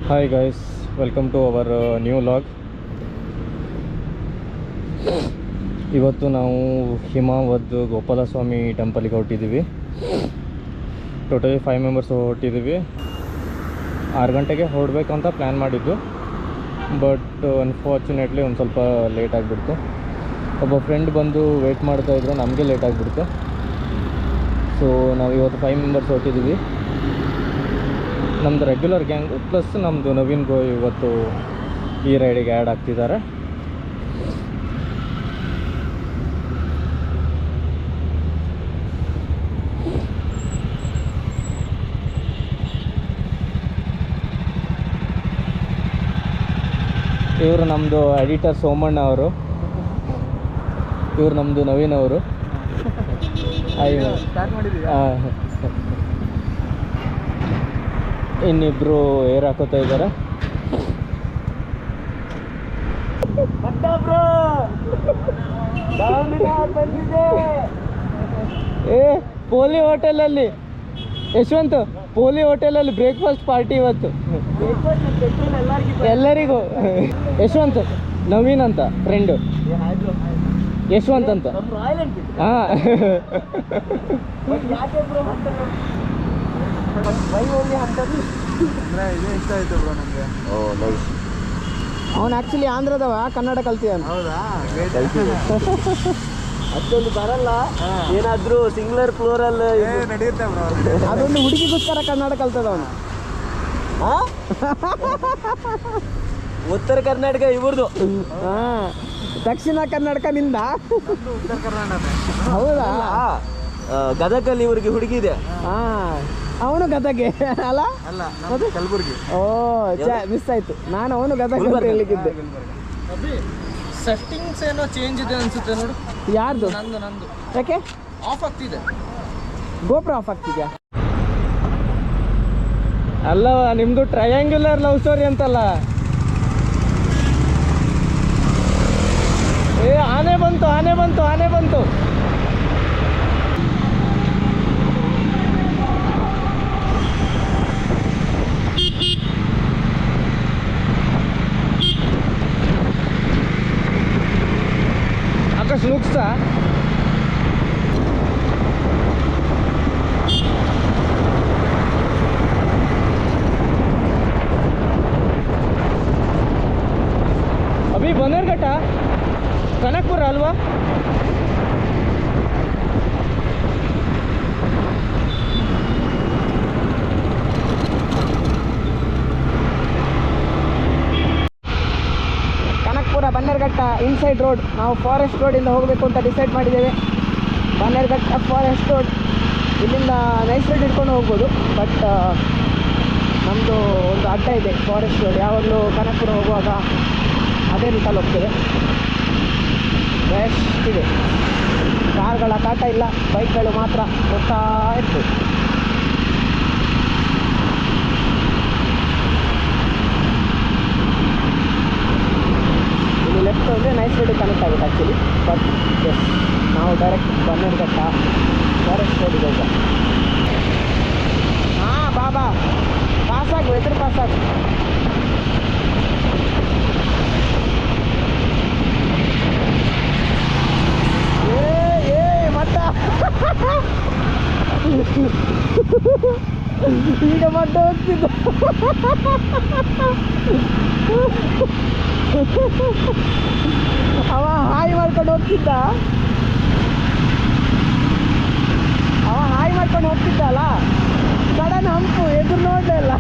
Hi guys, welcome to our new vlog. ಇವತ್ತು ನಾವು ಹಿಮಾವದ್ ಗೋಪಾಲಸ್ವಾಮಿ ಟೆಂಪಲಿಗೆ ಹೊರಟಿದ್ದೀವಿ. ಟೋಟಲಿ 5 ಮೆಂಬರ್ಸ್ ಹೊರಟಿದ್ದೀವಿ. 6 ಗಂಟೆಗೆ ಹೊರಡಬೇಕಂತ ಪ್ಲ್ಯಾನ್ ಮಾಡಿದ್ದು, ಬಟ್ ಅನ್ಫಾರ್ಚುನೇಟ್ಲಿ ಒಂದು ಸ್ವಲ್ಪ ಲೇಟ್ ಆಗಿಬಿಡ್ತು. ಒಬ್ಬ ಫ್ರೆಂಡ್ ಬಂದು ವೆಯ್ಟ್ ಮಾಡ್ತಾಯಿದ್ರು, ನಮಗೆ ಲೇಟ್ ಆಗಿಬಿಡ್ತು. ಸೊ ನಾವು ಇವತ್ತು 5 ಮೆಂಬರ್ಸ್ ಹೊರಟಿದ್ದೀವಿ. ನಮ್ಮದು ರೆಗ್ಯುಲರ್ ಗ್ಯಾಂಗು ಪ್ಲಸ್ ನಮ್ಮದು ನವೀನ್ ಗೋ ಇವತ್ತು ಈ ರೈಡಿಗೆ ಆ್ಯಡ್ ಆಗ್ತಿದ್ದಾರೆ. ಇವರು ನಮ್ಮದು ಎಡಿಟರ್ ಸೋಮಣ್ಣ ಅವರು, ಇವರು ನಮ್ಮದು ನವೀನ್ ಅವರು. ಇನ್ನಿಬ್ರು ಏರ್ ಹಾಕೋತಾ ಇದ್ದಾರೆ. ಪೋಲಿ ಹೋಟೆಲಲ್ಲಿ ಯಶವಂತ್, ಪೋಲಿ ಹೋಟೆಲಲ್ಲಿ ಬ್ರೇಕ್ಫಾಸ್ಟ್ ಪಾರ್ಟಿ ಇವತ್ತು ಎಲ್ಲರಿಗೂ. ಯಶವಂತ್, ನವೀನ್ ಅಂತ ಫ್ರೆಂಡು, ಯಶವಂತ್ ಅಂತ. ಹಾಂ, ಅವನು ಆ್ಯಕ್ಚುಲಿ ಆಂಧ್ರದವ, ಕನ್ನಡ ಕಲ್ತಿದ್ದಾನೆ. ಅಷ್ಟೊಂದು ಬರಲ್ಲ, ಏನಾದ್ರು ಸಿಂಗ್ಲರ್ ಫ್ಲೋರಲ್ ನಡೆಯುತ್ತೆ. ಅದೊಂದು ಹುಡುಗಿಗೋಸ್ಕರ ಕನ್ನಡ ಕಲ್ತದ ಅವನು. ಉತ್ತರ ಕರ್ನಾಟಕ ಇವ್ರದು. ದಕ್ಷಿಣ ಕರ್ನಾಟಕ ನಿಂದ. ಉತ್ತರ ಕರ್ನಾಟಕ. ಹೌದಾ? ಗದಗಲ್ಲಿ ಇವ್ರಿಗೆ ಹುಡುಗಿ ಇದೆ. ಅವನು ಗದಗೆ ಅಲ್ಲ? ಅಲ್ಲ, ಕಲಬುರ್ಗಿ. ಓ, ಮಿಸ್ ಆಯ್ತು. ನಾನು ಅವನು ಗದಗ ಅಂತ ಹೇಳಿದ್ದೆ. ಸೆಟ್ಟಿಂಗ್ಸ್ ಏನೋ ಚೇಂಜ್ ಇದೆ ಅನ್ಸುತ್ತೆ ನೋಡು. ಯಾರ್ದು? ನಂದು. ಯಾಕೆ ಆಫ್ ಆಗ್ತಿದೆ? ಗೋಪುರ ಆಫ್ ಆಗ್ತಿದ್ಯಾ? ಅಲ್ಲ, ನಿಮ್ದು ಟ್ರಯಾಂಗ್ಯುಲರ್ ಲವ್ ಸ್ಟೋರಿ ಅಂತಲ್ಲ. ಆನೆ ಬಂತು. ಆಕಾಶ್ ನುಗ್ಸ. अभी बनेरघट्ट कनकपुर अल्वा? Kanakapura Bannerghatta inside road. ನಾವು ಫಾರೆಸ್ಟ್ ರೋಡಿಂದ ಹೋಗಬೇಕು ಅಂತ ಡಿಸೈಡ್ ಮಾಡಿದ್ದೇವೆ. ಬನ್ನೇರುಘಟ್ಟ ಫಾರೆಸ್ಟ್ ರೋಡ್, ಇಲ್ಲಿಂದ ನೈಸ್ ರೋಡ್ ಇಟ್ಕೊಂಡು ಹೋಗ್ಬೋದು. ಬಟ್ ನಮ್ಮದು ಒಂದು ಅಡ್ಡ ಇದೆ, ಫಾರೆಸ್ಟ್ ರೋಡ್. ಯಾವಾಗಲೂ ಕನಕಪುರ ಹೋಗುವಾಗ ಅದೇ ರೂಟಲ್ಲಿ ಹೋಗ್ತೇವೆ. ಬೆಸ್ಟ್ ಇದೆ, ಕಾರ್ಗಳ ಕಾಟ ಇಲ್ಲ, ಬೈಕ್ಗಳು ಮಾತ್ರ ಹೋಗ್ತಾ ಇರ್ತದೆ. ಇಲ್ಲಿ ಲೆಫ್ಟ್ ಹೋದರೆ ನೈಸ್ ರೋಡಿಗೆ ಕನೆಕ್ಟ್ ಆಗುತ್ತೆ ಆ್ಯಕ್ಚುಲಿ. ಬಟ್ ಎಸ್, ನಾವು ಡೈರೆಕ್ಟ್ ಬನ್ನೇರುಘಟ್ಟ ಫಾರೆಸ್ಟ್ ರೋಡಿಗೆ ಹೋಗ. ಹಾಂ, ಬಾಬಾ ಪಾಸಾಗು, ಎದುರು ಪಾಸಾಗು. ಮಟ್ಟ ಈಗ ಮಟ್ಟ ಹೋಗ್ತಿದ್ದ. ಅವ ಹಾಯ್ ಮಾಡ್ಕೊಂಡು ಹೋಗ್ತಿದ್ದ ಅಲ್ಲ, ಸಡನ್ ಹಂಪು ಎದುರು ನೋಡಲೇ ಇಲ್ಲ.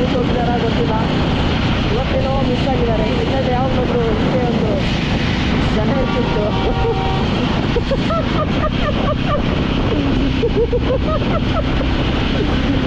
ಊಟ ಹೋಗಿದಾರ ಗೊತ್ತಿಲ್ಲ. ಇವತ್ತೇನೋ ಮಿಸ್ ಆಗಿದ್ದಾರೆ. ಇಲ್ಲದೆ ಯಾವಾಗಲೊಬ್ರು ಹಿಂದೆ ಒಂದು ಜನ ಇರ್ತಿತ್ತು.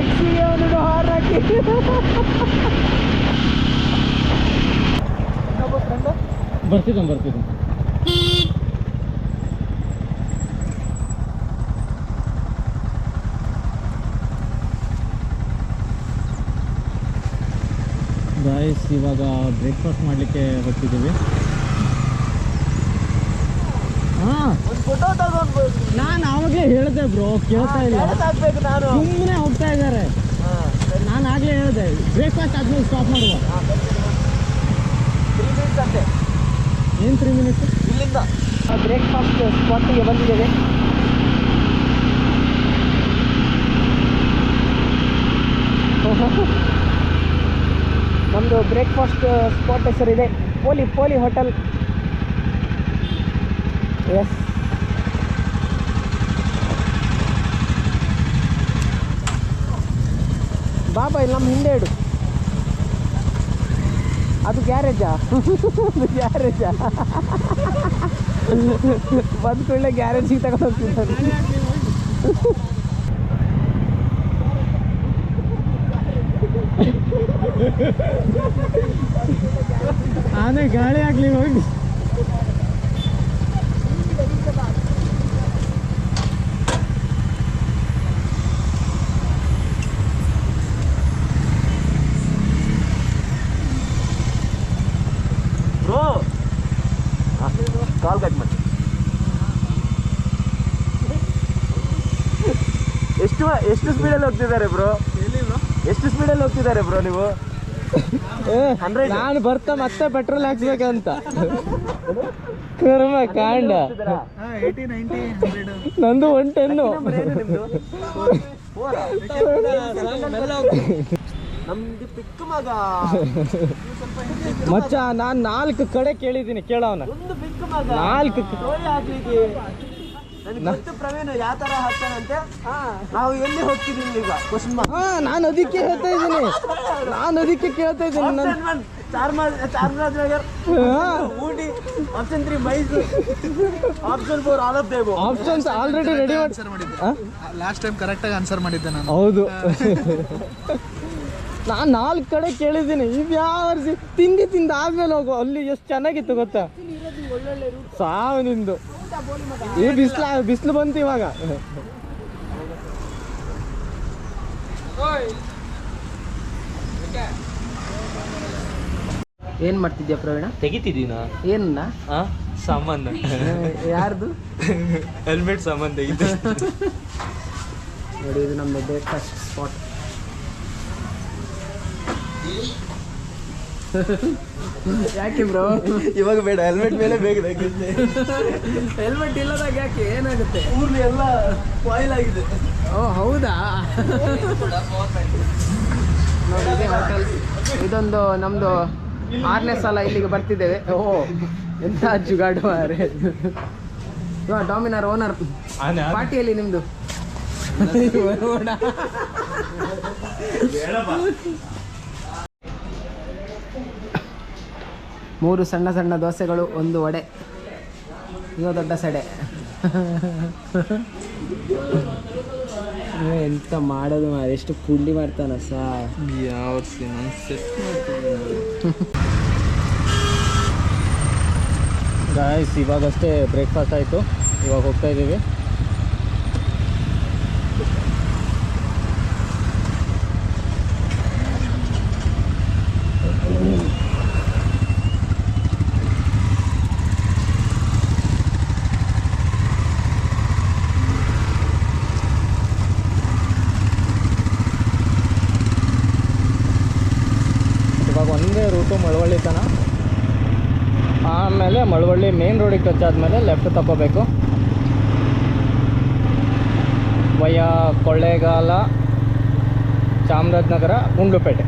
ಎಕ್ಸಿಗೆ ಅವನು ಹಾರ್ ಹಾಕಿ ಬರ್ತಿದ್ದೆ ಗಾಯ್ಸ್, ಇವಾಗ ಬ್ರೇಕ್ಫಾಸ್ಟ್ ಮಾಡಲಿಕ್ಕೆ ಹೋಗ್ತಿದ್ದೀವಿ. ಹಾಂ, ಒಂದು ಫೋಟೋ ತಗೊಂಡ್ಬೋದು. ನಾನು ಆವಾಗಲೇ ಹೇಳಿದೆ ಬ್ರೋ, ಕೇಳ್ತಾ ಇಲ್ಲ. ಹಾಕ್ಬೇಕು ನಾನು. ಸುಮ್ಮನೆ ಹೋಗ್ತಾ ಇದ್ದಾರೆ. ನಾನು ಆಗಲೇ ಹೇಳಿದೆ ಬ್ರೇಕ್ಫಾಸ್ಟ್ ಆದ್ಮೇಲೆ ಸ್ಟಾಪ್ ಮಾಡುವ. 3 minutes ಅಂತೆ. ಏನು 3 minutes? ಇಲ್ಲಿಂದ ಬ್ರೇಕ್ಫಾಸ್ಟ್ ಸ್ಪಾಟಿಗೆ ಬಂದಿದ್ದೇವೆ. ನಮ್ಮದು ಬ್ರೇಕ್ಫಾಸ್ಟ್ ಸ್ಪಾಟ್ ಹೆಸರಿದೆ ಪೋಲಿ ಹೋಟೆಲ್. ಎಸ್, ಬಾಬಾ ಇಲ್ಲಿ ನಮ್ಮ ಹಿಂದೆ ಇಡು. ಅದು ಗ್ಯಾರೇಜಾ? ಗ್ಯಾರೇಜಾ ಬಂದ ಕೂಡಲೇ ಗ್ಯಾರೇಜಿಗೆ ತಗೊಂಡು ಹೋಗ್ತಿದ್ದಾರೆ. ಆನೆ ಗಾಳಿ ಆಗ್ಲಿ ಹೋಗಿ. ಬ್ರೋ ಕಾಲ್ ಕಟ್ ಮಾಡಿ. ಎಷ್ಟು ಸ್ಪೀಡಲ್ಲಿ ಹೋಗ್ತಿದ್ದಾರೆ ಬ್ರೋ? ಎಷ್ಟು ಸ್ಪೀಡಲ್ಲಿ ಹೋಗ್ತಿದ್ದಾರೆ ಬ್ರೋ ನೀವು? ನಾನು ಬರ್ತಾ ಮತ್ತೆ ಪೆಟ್ರೋಲ್ ಹಾಕ್ಸ್ಬೇಕಂತ ಕರ್ಮ ಕಾಂಡ. ನಂದು 110. ನಮ್ದು ಪಿಕ್ ಮಗ ಮಚ್ಚ, ನಾನು 4 ಕಡೆ ಕೇಳಿದ್ದೀನಿ, ಕೇಳವನ. ಒಂದು ಪಿಕ್ ಮಗ 4 ಸ್ಟೋರಿ ಹಾಕ್ಲಿಕ್ಕೆ. ನನಗೆ ಗೊತ್ತು ಪ್ರವೀಣ್ ಯಾವ ತರ ಹಾಕ್ತಾನಂತೆ. ನಾವು ಎಲ್ಲಿ ಹೋಗ್ತಿದ್ದೀವಿ ಈಗ? Question mark. ನಾನು ಅದಕ್ಕೆ ಹೇಳ್ತಾ ಇದ್ದೀನಿ, ನಾನು ಅದಕ್ಕೆ ಕೇಳ್ತಾ ಇದ್ದೀನಿ. Option 1 Chamarajanagar, Ooty. Option 3 Mysuru, option 4 all of them. Options already ready ಮಾಡಿ. ಲಾಸ್ಟ್ ಟೈಮ್ ಕರೆಕ್ಟಾಗಿ ಆನ್ಸರ್ ಮಾಡಿದ್ದೆ ನಾನು. ಹೌದು, ನಾನು 4 ಕಡೆ ಕೇಳಿದ್ದೀನಿ. ಇದು ಯಾವ ತಿಂದ ಆದ್ಮೇಲೆ ಹೋಗು. ಅಲ್ಲಿ ಎಷ್ಟು ಚೆನ್ನಾಗಿತ್ತು ಗೊತ್ತಾ? ಸಾವು ನಿಂದು. ಈ ಬಿಸಿಲು ಬಂತು ಇವಾಗ. ಏನ್ ಮಾಡ್ತಿದ್ಯಾ ಪ್ರವೀಣ? ತೆಗಿತಿದ್ದೀನ ಏನ್ನ ಸಾಮಾನು. ಯಾರ್ದು? ಹೆಲ್ಮೆಟ್ ಸಾಮಾನು ತೆಗಿದ್ದೆ. ನೋಡಿ, ಇದು ನಮ್ಮದು ಬ್ರೇಕ್ಫಾಸ್ಟ್ ಸ್ಪಾಟ್. ಯಾಕೆ ಬ್ರೋ? ಇವಾಗ ಬೇಡ, ಹೆಲ್ಮೆಟ್ ಮೇಲೆ ಬೇಗ ತೆಗಿದ್ದೆ. ಹೆಲ್ಮೆಟ್ ಇಲ್ಲದಾಗ ಯಾಕೆ? ಏನಾಗುತ್ತೆ? ಊರ್ಲಿ ಎಲ್ಲ ಸ್ಪಾಯಿಲ್ ಆಗಿದೆ. ಓ ಹೌದಾ? ನೋಡಿ, ಇದೇ ಹೋಟೆಲ್. ಇದೊಂದು ನಮ್ಮದು 6ನೇ ಸಲ ಇಲ್ಲಿಗೆ ಬರ್ತಿದ್ದೇವೆ. ಓ ಎಂಥ ಜುಗಾಡು ಮಾರೆ. ಇವಾಗ ಡಾಮಿನಾರ್ ಓನರ್. ಪಾರ್ಟಿಯಲ್ಲಿ ನಿಮ್ಮದು 3 ಸಣ್ಣ ಸಣ್ಣ ದೋಸೆಗಳು, 1 ವಡೆ. ಇದು ದೊಡ್ಡ ಸಡೆ. ಎಂತ ಮಾಡೋದು ಮಾರೆ, ಎಷ್ಟು ಪುಂಡಿ ಮಾಡ್ತಾನ ಸಾ. ಯಾವ ಗಾಯ್ಸ್, ಇವಾಗಷ್ಟೇ ಬ್ರೇಕ್ಫಾಸ್ಟ್ ಆಯಿತು. ಇವಾಗ ಹೋಗ್ತಾ ಇದ್ದೀವಿ. ಇವಾಗ ಒಂದೇ ರೂಟು ಮಳವಳ್ಳಿ ತನ. ಆಮೇಲೆ ಮಳವಳ್ಳಿ ಮೇನ್ ರೋಡಿಗೆ ಟಚ್ ಆದಮೇಲೆ ಲೆಫ್ಟ್ ತಗೋಬೇಕು. ವಯ ಕೊಳ್ಳೇಗಾಲ, ಚಾಮರಾಜನಗರ, ಗುಂಡ್ಲುಪೇಟೆ.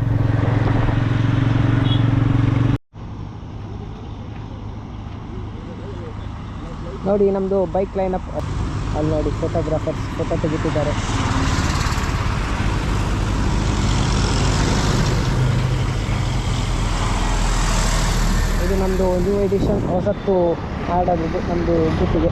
ನೋಡಿ ನಮ್ಮದು ಬೈಕ್ ಲೈನಪ್. ಅಲ್ಲಿ ನೋಡಿ ಫೋಟೋಗ್ರಾಫರ್ಸ್ ಫೋಟೋ ತೆಗಿತಿದ್ದಾರೆ. ನಮ್ಮದು ನ್ಯೂ ಎಡಿಷನ್ ಹೊಸತ್ತು ಆ್ಯಡ್ ಆಗಿದ್ದು ನಮ್ಮದು ಬುಟ್ಟಿಗೆ.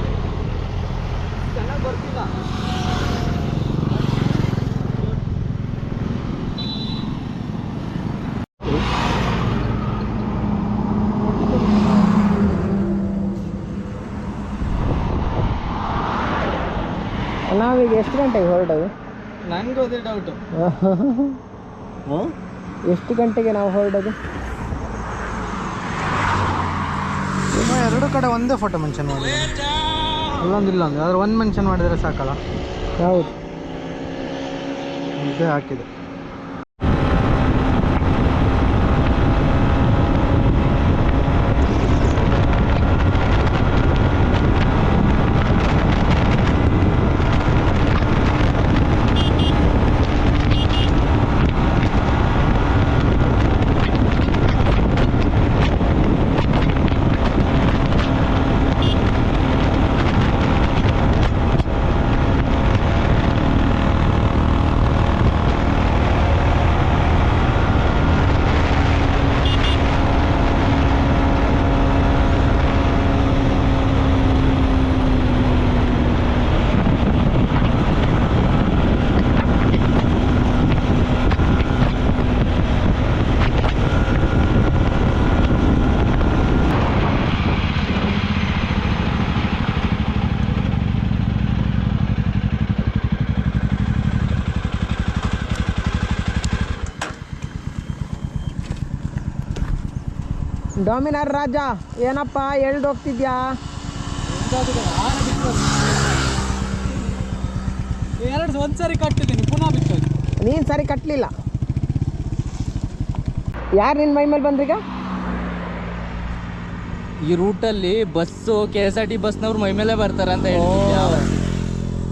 ನಾವೀಗ ಎಷ್ಟು ಗಂಟೆಗೆ ಹೊರಡೋದು? ನನಗೂ ಅದೇ ಡೌಟು. ಎಷ್ಟು ಗಂಟೆಗೆ ನಾವು ಹೊರಡೋದು? ಎರಡು ಕಡೆ ಒಂದೇ ಫೋಟೋ ಮೆನ್ಷನ್ ಮಾಡಿ, ಅಲ್ಲೊಂದಿಲ್ಲ ಅಂದ್ರೆ ಅದ್ರ ಒಂದು ಮೆನ್ಷನ್ ಮಾಡಿದರೆ ಸಾಕಲ್ಲ. ಹೌದು, ಇದೇ ಹಾಕಿದೆ. ಡಾಮಿನಾರ್ ರಾಜ, ಏನಪ್ಪ ಹೋಗ್ತಿದ್ಯಾ? ಒಂದ್ಸರಿ ಕಟ್ಟಿದ್ದೀನಿ, ಪುನಃ ಬಿಟ್ಟು. ನೀನು ಸರಿ ಕಟ್ಟಲಿಲ್ಲ. ಯಾರು ನಿನ್ನ ಮೈ ಮೇಲೆ ಬಂದ್ರೀಗ? ಈ ರೂಟಲ್ಲಿ ಬಸ್ಸು KSRT ಬಸ್ನವ್ರು ಮೈ ಮೇಲೆ ಬರ್ತಾರೆ ಅಂತ ಹೇಳಿ.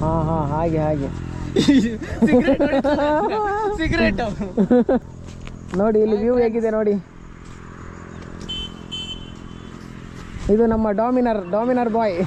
ಹಾಂ ಹಾಂ, ಹಾಗೆ ಹಾಗೆ. ಸಿಗರೇಟ್ ನೋಡಿ ಇಲ್ಲಿ ವ್ಯೂ ಹೇಗಿದೆ ನೋಡಿ. ಇದು ನಮ್ಮ ಡಾಮಿನರ್ ಬಾಯ್.